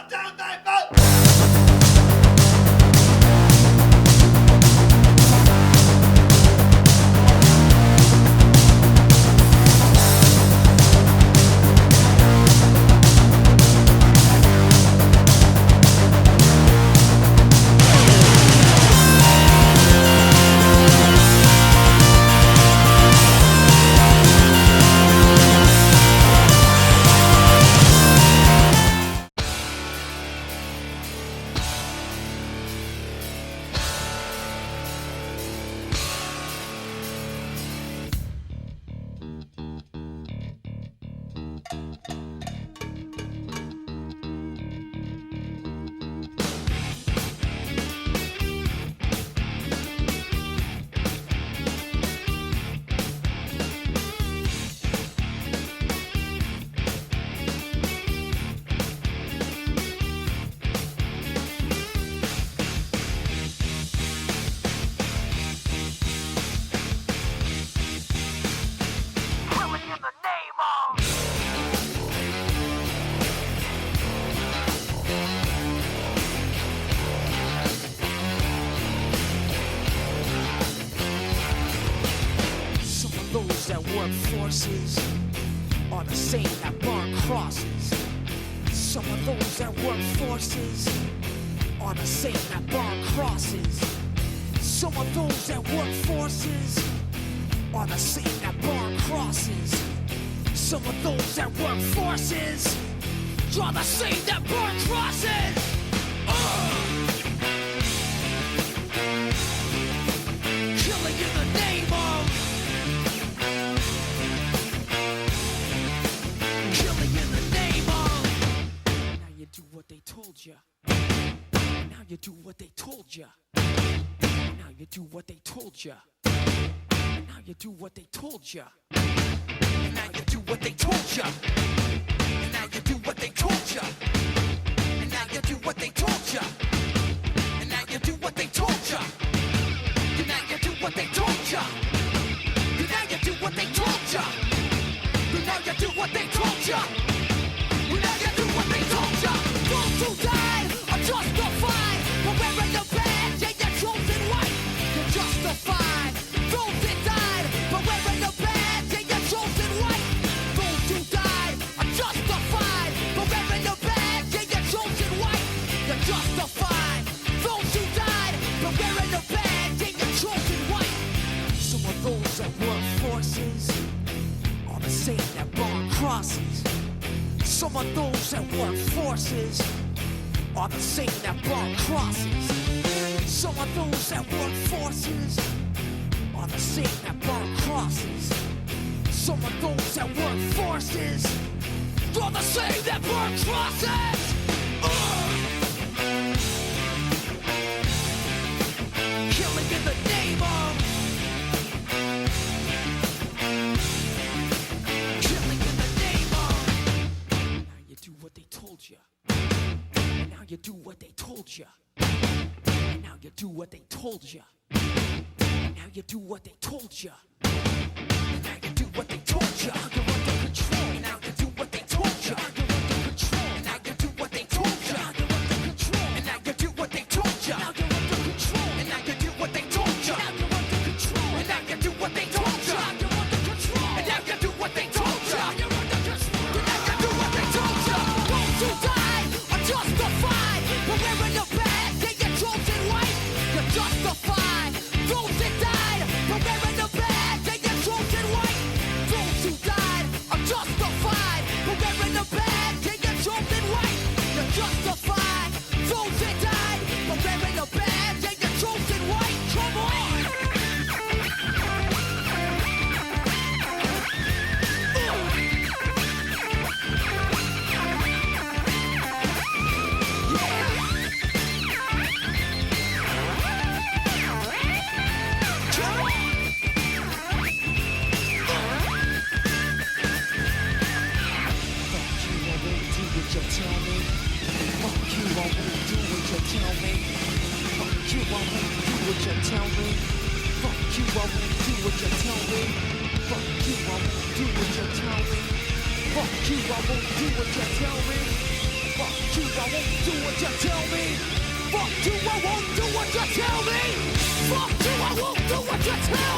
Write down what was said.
down thy vote! Forces are the same that burn crosses. Some of those that work forces are the same that burn crosses. Some of those that work forces are the same that burn crosses. Some of those that work forces are the same that burn crosses. Killing in the name of you. Now you do what they told you. Now you do what they told you. Now you do what they told you. Now you do what they told you. Now you do what they told you. And now you do what they told you. And now you do what they told you. And now you do what they told you. And now you do what they told you. And now you do what they told you. And now you do what they told you. Those who died are justified for wearing the badge and you're chosen white. You're justified. Those that died for wearing the badge and you're chosen white. Those who died are justified for wearing the badge and you're chosen white. You're justified. Those who died for wearing the badge and you're chosen white. Some of those that work forces are the same that burn crosses. Some of those that work forces are the same that burn crosses. Some of those that work forces are the same that burn crosses. Some of those that work forces are the same that burn crosses. Killing in the name of you do what they told you. And now you do what they told you. And now you do what they told you. And now you do what they told you. You're under control. And now you do what they told you. You're under control. And now you do what they told you. You're under control. And now you do what they told you. Now you're under control. And now you do what they told you. Now you're under control. And now you do what they told you. You're under control. And now you do what they told you. You're under control. And now you do what they told you. Those who died are justified. For wearing the badge and you're chosen white. You're justified. Those that died for wearing the badge and you're chosen white. Those who died are justified. For wearing the badge and you're chosen white. You're justified. Those that died for wearing the badge and you're chosen white. Come on. I won't do what you tell me. Fuck you, I won't do what you tell me. Fuck you, I won't do what you tell me.